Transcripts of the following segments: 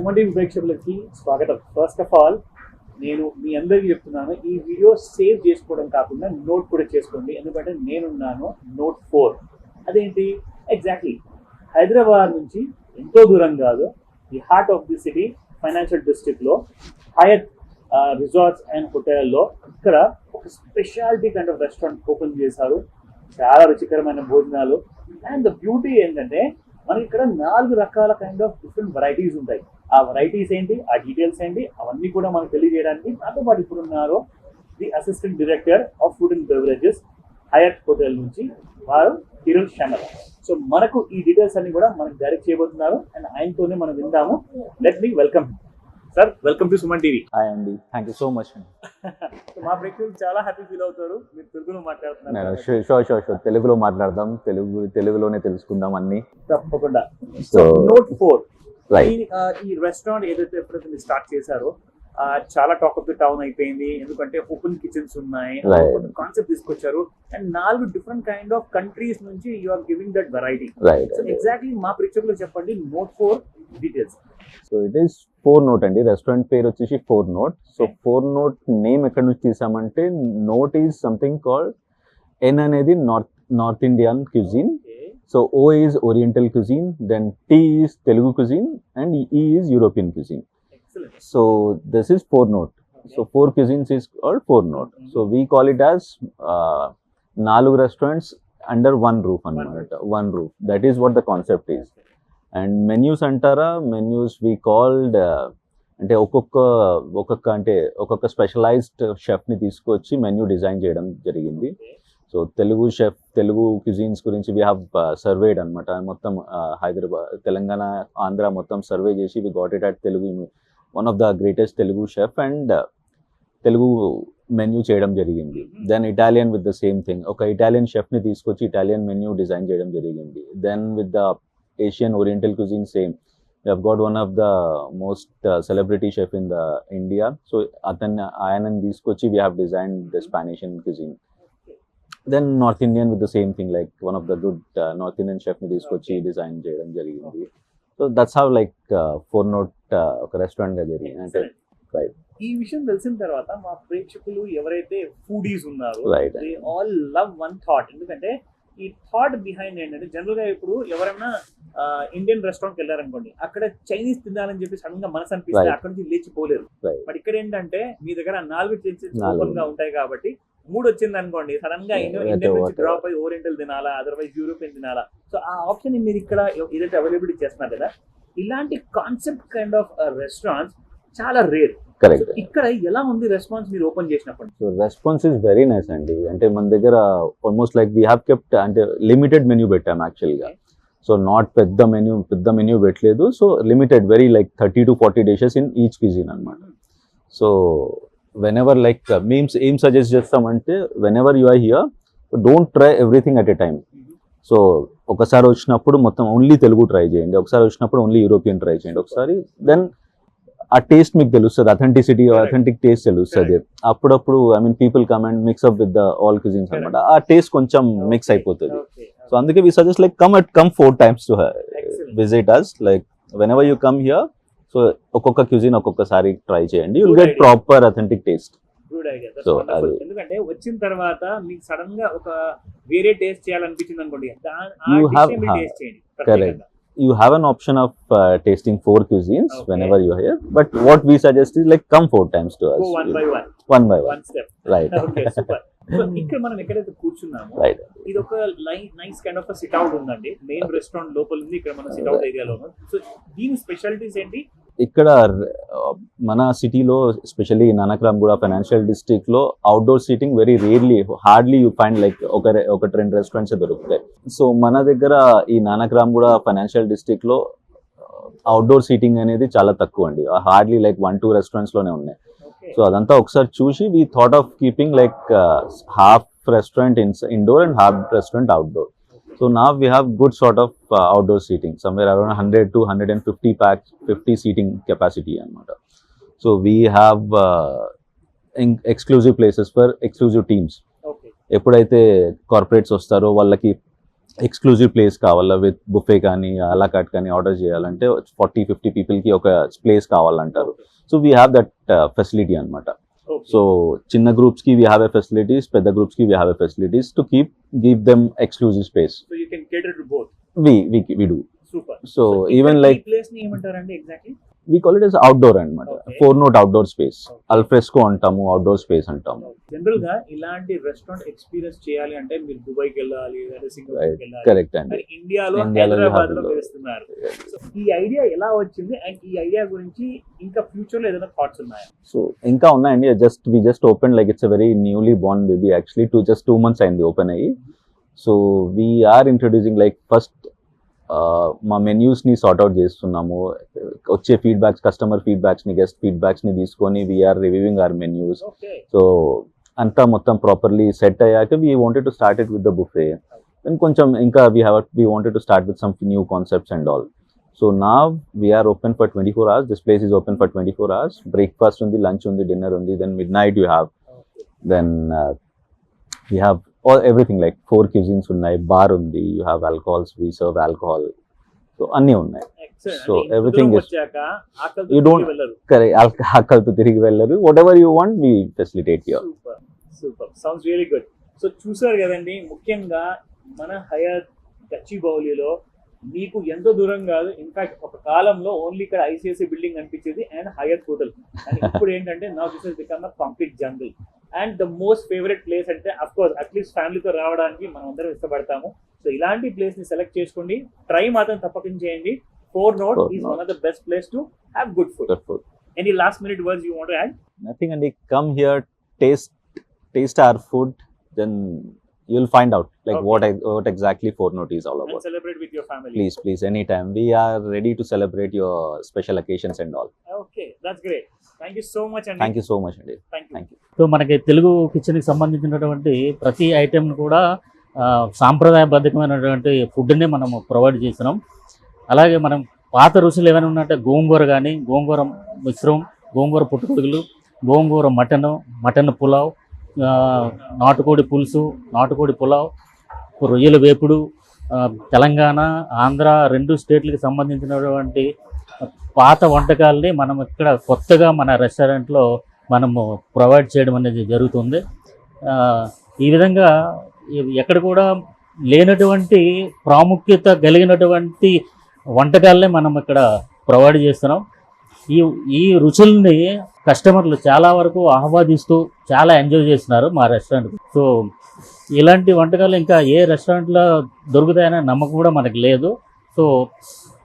Suman TV ప్రేక్షకులకి స్వాగతం. First of all నేను మీ అందరికీ చెప్తున్నాను, ఈ వీడియో సేవ్ చేసుకోవడం కాకుండా నోట్ కూడా చేసుకోండి. ఎందుకంటే నేనున్నాను నోట్ 4. అదేంటి ఎగ్జాక్ట్లీ హైదరాబాద్ నుంచి ఎంతో దూరం కాదు, the heart of the city financial డిస్ట్రిక్ట్లో హయత్ రిసార్ట్స్ అండ్ హోటల్లో ఇక్కడ ఒక speciality kind of restaurant open చేశారు. చాలా రుచికరమైన భోజనాలు. అండ్ ద బ్యూటీ ఏంటంటే మనకి ఇక్కడ 4 రకాల కైండ్ ఆఫ్ డిఫరెంట్ వెరైటీస్ ఉంటాయి. ఆ వెరైటీస్ ఏంటి, ఆ డీటెయిల్స్ ఏంటి, అవన్నీ కూడా మనకు తెలియజేయడానికి నాతో పాటు ఇప్పుడు ఉన్నారు the assistant director of food and beverages Hyatt hotel నుంచి వారు కిరణ్ షమల్. సో మనకు ఈ డీటెయిల్స్ అన్ని కూడా మనకు డైరెక్ట్ చేయబోతున్నారు అండ్ ఆయనతోనే మనం విందాము. Let me welcome sir. Welcome to Suman TV. Hi అండి, థ్యాంక్ యూ సో మచ్ అండి. మా ప్రేక్షకులు చాలా హ్యాపీ ఫీల్ అవుతారు మీరు తెలుగులో మాట్లాడుతున్నారు. షూర్ తెలుగులో మాట్లాడదాం, తెలుగులోనే తెలుసుకుందాం అన్ని తప్పకుండా. So note 4 right. ఈ రెస్టారెంట్ ఏదైతే ఎప్పుడైతే మీరు స్టార్ట్ చేశారో చాలా టాక్ ఆఫ్ ది టౌన్ అయిపోయింది. ఎందుకంటే ఓపెన్ కిచెన్స్ ఉన్నాయి, కాన్సెప్ట్ తీసుకొచ్చారు and 4 different kind of countries నుంచి you are giving that variety. So exactly మా ప్రేక్షకులకు చెప్పండి note 4 details. So it is 4 note అండి. రెస్టారెంట్ పేరు వచ్చేసి 4 నోట్. సో 4 నోట్ నేమ్ ఎక్కడి నుంచి తీసామంటే, నోట్ ఈజ్ సంథింగ్ కాల్డ్, ఎన్ అనేది north Indian cuisine, so O is Oriental cuisine, then T is Telugu cuisine, and E is European cuisine. Excellent. So this is 4 note. Okay. So 4 cuisines is called 4 note. So we call it as 4 restaurants under one roof. One roof. That is what the concept is. And menus antara, menus we called అంటే ఒక్కొక్క specialised షెఫ్ని తీసుకొచ్చి menu design చేయడం జరిగింది. So Telugu cuisines గురించి we have served అనమాట. మొత్తం హైదరాబాద్, తెలంగాణ, ఆంధ్ర మొత్తం survey చేసి we got it at Telugu, one of the greatest Telugu chef and Telugu menu చేయడం జరిగింది. Then Italian with the same thing, ఒక ఇటాలియన్ షెఫ్ని తీసుకొచ్చి ఇటాలియన్ మెన్యూ డిజైన్ చేయడం జరిగింది. Then with the Asian oriental cuisine same, we have got one of the most celebrity chef in the India. So ayanan తీసుకొచ్చి we have designed the Spanish cuisine. Then North Indian with the same thing, like one of the good North Indian chef ni తీసుకొచ్చి design చేయడం జరిగింది. So that's how like 4 note ఒక restaurant గా జరిగింది అంటే. Right. ఈ విషయం తెలిసిన తర్వాత మా ప్రేక్షకులు ఎవరైతే ఫుడీస్ ఉన్నారో they all love one thought. ఎందుకంటే ఈ థాట్ బిహైండ్ ఏంటంటే, జనరల్ గా ఇప్పుడు ఎవరైనా ఇండియన్ రెస్టారెంట్ కి వెళ్ళారనుకోండి, అక్కడ చైనీస్ తినాలని చెప్పి సడన్ గా మనసు అనిపిస్తే అక్కడ నుంచి లేచిపోలేరు. బట్ ఇక్కడ ఏంటంటే మీ దగ్గర 4 చైనీస్ ఓపెన్ గా ఉంటాయి కాబట్టి 3 వచ్చింది అనుకోండి, సడన్ గా ఇండియన్ నుంచి డ్రాప్ అయ్యి ఓరియంటల్ తినాలా, అదర్వైజ్ యూరోపియన్ తినాలా. సో ఆ ఆప్షన్ మీరు ఇక్కడ ఏదైతే అవైలబిలిటీ చేస్తున్నారు కదా, ఇలాంటి కాన్సెప్ట్ కైండ్ ఆఫ్ రెస్టారెంట్స్ చాలా రేర్. కరెక్ట్. ఇక్కడ ఎలా ఉంది రెస్పాన్స్ మీరు ఓపెన్ చేసినప్పుడు? So response is very nice అండి. అంటే మన దగ్గర almost like we have kept, అంటే లిమిటెడ్ మెన్యూ పెట్టాం యాక్చువల్గా. సో నాట్ పెద్ద మెన్యూ పెట్టలేదు. So limited, very like 30 to 40 dishes in each cuisine అనమాట. So whenever like memes aim suggest చేస్తామంటే, whenever you are here don't try everything at a time. So ఒకసారి వచ్చినప్పుడు మొత్తం only Telugu try చేయండి, ఒకసారి వచ్చినప్పుడు ఓన్లీ యూరోపియన్ ట్రై చేయండి ఒకసారి. దెన్ ఆ టేస్ట్ మీకు తెలుస్తుంది, అథెంటిక్ టేస్ట్ తెలుస్తుంది. అప్పుడప్పుడు I mean people come and mix up with the all cuisines అనమాట. ఆ టేస్ట్ కొంచెం మిక్స్ అయిపోతుంది. సో అందుకే we suggest like come 4 times to visit us. Like whenever you come here, so ఒక్కొక్క క్యూజిన్ ఒక్కొక్కసారి try చేయండి, you will get proper authentic taste. Good idea. So ఎందుకంటే వచ్చిన తర్వాత మీకు సడన్ గా ఒక వేరే టేస్ట్ చేయాలనిపించింది అనుకోండి, correct, you have an option of tasting 4 cuisines whenever you are here, but what we suggest is like come 4 times to us. Go one by one step. Right. Okay, super. So ఇక్కడ మనం ఎక్కడైతే కూర్చున్నామో ఇది ఒక nice kind of SIT out ఉందండి. Main restaurant లోపల ఉంది, ఇక్కడ మన సిట్ అవుట్ ఏరియాలో ఉంది. సో దీని స్పెషాలిటీస్ ఏంటి? ఇక్కడ మన సిటీలో ఎస్పెషల్లీ నానక్రామ్గూడ ఫైనాన్షియల్ డిస్ట్రిక్ట్ లో outdoor seating very rarely, hardly you find like ఒక 2 రెస్టారెంట్స్ దొరుకుతాయి. సో మన దగ్గర ఈ నానక్రామ్గూడ ఫైనాన్షియల్ డిస్ట్రిక్ట్ లో అవుట్డోర్ సీటింగ్ అనేది చాలా తక్కువ అండి. హార్డ్లీ లైక్ 1-2 రెస్టారెంట్స్ లోనే ఉన్నాయి. సో అదంతా ఒకసారి చూసి we thought of keeping like half restaurant indoor and half restaurant outdoor. So now we have good sort of outdoor seating, somewhere around 100 to 150 seating capacity anamata. So we have exclusive places for exclusive teams. Okay. ఎప్పుడైతే corporates వస్తారో వాళ్ళకి exclusive place కావాలా with buffet కానీ అలా cut కానీ order చేయాలంటే 40-50 పీపుల్కి ఒక ప్లేస్ కావాలంటారు. So we have that facility అనమాట. సో చిన్న గ్రూప్స్కి వీ హ్యావ్ ఎ ఫెసిలిటీస్, పెద్ద గ్రూప్స్కి we have a facilities to give them exclusive space. So you can cater to both. We do. Super. So even ఈ like place ని ఏమంటారండి ఎగ్జాక్ట్లీ? we call it as outdoor అనమాట. Okay. 4-note outdoor space. Okay. Alfresco అంటాము, outdoor space అంటాము. General గా ఇలాంటి restaurant experience చేయాలి అంటే మీరు దుబాయ్కి వెళ్ళాలి లేదా సింగపూర్కి వెళ్ళాలి. కరెక్ట్ అండి. మరి ఇండియాలో ఇండియాలో హైదరాబాద్ లో హైదరాబాద్లో. వేస్తున్నారు. సో ఈ ఐడియా ఎలా వచ్చింది అండ్ ఈ ఐడియా గురించి ఇంకా ఫ్యూచర్ లో ఏదైనా థాట్స్ ఉన్నాయా? సో ఇంకా ఉన్నాయండి. we just opened, like it's a very newly born baby actually, just 2 months అయింది ఓపెన్ అయ్యి. So we are introducing like first మా మెన్యూస్ని సార్ట్ అవుట్ చేస్తున్నాము. వచ్చే ఫీడ్బ్యాక్స్, కస్టమర్ ఫీడ్బ్యాక్స్ని, గెస్ట్ ఫీడ్బ్యాక్స్ని తీసుకొని we are reviewing our menus. Okay. So అంతా మొత్తం ప్రాపర్లీ సెట్ అయ్యాక we wanted to start it with the buffet. Then కొంచెం ఇంకా we wanted to start with some new concepts and all. So నా we are open for 24 hours. This place is open for 24 hours. Breakfast ఉంది, lunch ఉంది, dinner ఉంది, then midnight you have. Then we have everything like 4 cuisines ఉన్నాయి, bar ఉంది, you have alcohols, we serve alcohol. So అన్నీ ఉన్నాయి. So everything is, you don't correct, ఆకలితో తిరిగి వెళ్ళరు. whatever you want we facilitate here. Super. Sounds really good. So చూసారు కదండి, ముఖ్యంగా మన హయత్ గచ్చిబౌలిలో మీకు ఎంతో దూరం కాదు. ఇన్ఫాక్ట్ ఒక కాలంలో ఓన్లీ ఇక్కడ ఐసిఐసి బిల్డింగ్ అనిపించేది అండ్ హయత్ హోటల్. అండ్ ఇప్పుడు ఏంటంటే now this has become a complete jungle. And the most favourite place అంటే అఫ్ కోర్స్ అట్లీస్ట్ ఫ్యామిలీతో రావడానికి మనం అందరం ఇష్టపడతాము. సో ఇలాంటి ప్లేస్ ని సెలెక్ట్ చేసుకోండి, ట్రై మాత్రం తప్పకుండా చేయండి. 4-note is one of the best place to have good food. Any last minute words you want to add? Nothing, and come here, taste our food, then you'll find out like Okay. what exactly 4-note is all about. And celebrate with your family. Please anytime we are ready to celebrate your special occasions and all. Okay, that's great. Thank you so much and Thank you so much Andy. Thank you. So మనకి తెలుగు కిచెన్కి సంబంధించినటువంటి ప్రతి ఐటెంను కూడా సాంప్రదాయబద్ధమైనటువంటి ఫుడ్ని మనము provide చేస్తున్నాం. అలాగే మనం పాత రుచులు ఏమైనా ఉన్నాయంటే గోంగూర కానీ, గోంగూర మిశ్రమం, గోంగూర పుట్టుకొడుగులు, గోంగూర మటన్ పులావ్, నాటుకోడి పులుసు, నాటుకోడి పులావ్, రొయ్యల వేపుడు, తెలంగాణ, ఆంధ్ర 2 స్టేట్లకు సంబంధించినటువంటి పాత వంటకాలని మనం ఇక్కడ కొత్తగా మన రెస్టారెంట్లో మనము ప్రొవైడ్ చేయడం అనేది జరుగుతుంది. ఈ విధంగా ఎక్కడ కూడా లేనటువంటి ప్రాముఖ్యత కలిగినటువంటి వంటకాలనే మనం ఇక్కడ ప్రొవైడ్ చేస్తున్నాం. ఈ రుచుల్ని కస్టమర్లు చాలా వరకు ఆహ్వాదిస్తూ చాలా ఎంజాయ్ చేస్తున్నారు మా రెస్టారెంట్. సో ఇలాంటి వంటకాలు ఇంకా ఏ రెస్టారెంట్లో దొరుకుతాయనే నమ్మకం కూడా మనకు లేదు. సో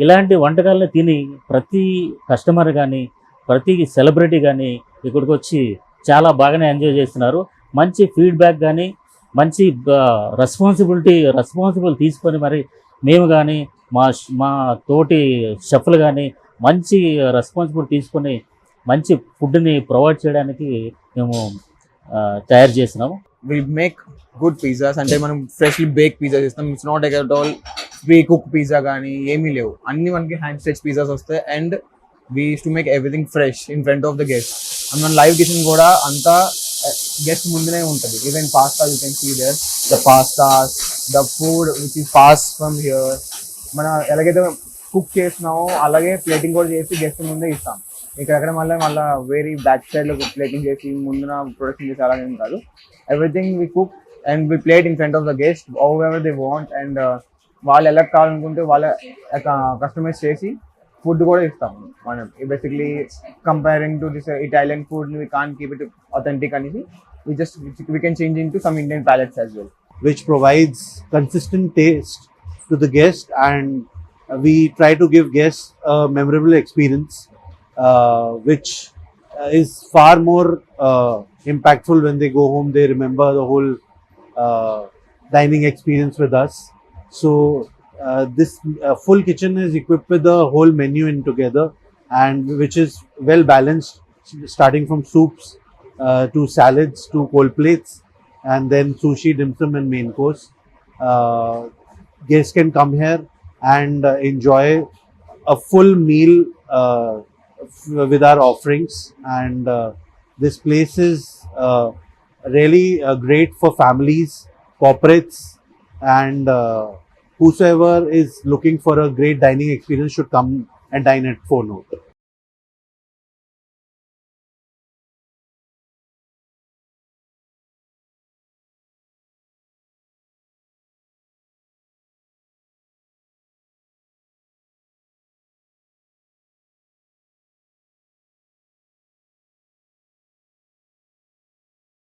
ఇలాంటి వంటకాలని తిని ప్రతి కస్టమర్ కానీ, ప్రతి సెలబ్రిటీ కానీ ఇక్కడికి వచ్చి చాలా బాగానే ఎంజాయ్ చేస్తున్నారు. మంచి ఫీడ్బ్యాక్ కానీ, మంచి రెస్పాన్సిబుల్ తీసుకొని మరి మేము కానీ మా తోటి షెఫ్లు కానీ మంచి రెస్పాన్సిబుల్ తీసుకొని మంచి ఫుడ్ని ప్రొవైడ్ చేయడానికి మేము తయారు చేస్తున్నాము. We make good pizzas అంటే మనం ఫ్రెష్లీ బేక్ పిజ్జా చేస్తాం. It's not like at all pre cook pizza కానీ ఏమీ లేవు, అన్ని మనకి హ్యాండ్ స్ట్రెచ్ పిజ్జాస్ వస్తాయి. And we use to make everything fresh in front of the guest. And మన లైవ్ కిచెన్ కూడా అంతా గెస్ట్ ముందునే ఉంటుంది. Even pasta you can see there the pastas, the food which is fast from here. మనం ఎలాగైతే cook చేస్తున్నామో అలాగే plating కూడా చేసి గెస్ట్ ముందే ఇస్తాం. ఇక్కడ మళ్ళీ వేరే బ్యాక్ సైడ్లో ప్లేటింగ్ చేసి ముందున ప్రొడక్షన్ చేసి అలాగే కాదు. Everything we cook and we plate in front of the guest how ever they want. And వాళ్ళు ఎలా కావాలనుకుంటే వాళ్ళ కస్టమైజ్ చేసి ఫుడ్ కూడా ఇస్తాం. మనం basically comparing to this Italian food we can't keep it authentic అనేసి we can change into some Indian palettes as well, which provides consistent taste to the guest, and we try to give guests a memorable experience, which is far more impactful when they go home. They remember the whole dining experience with us. So this full kitchen is equipped with the whole menu in together, and which is well balanced, starting from soups to salads to cold plates, and then sushi, dim sum and main course. Guests can come here and enjoy a full meal with our offerings, and this place is really great for families, corporates, and whosoever is looking for a great dining experience should come and dine at 4 Note.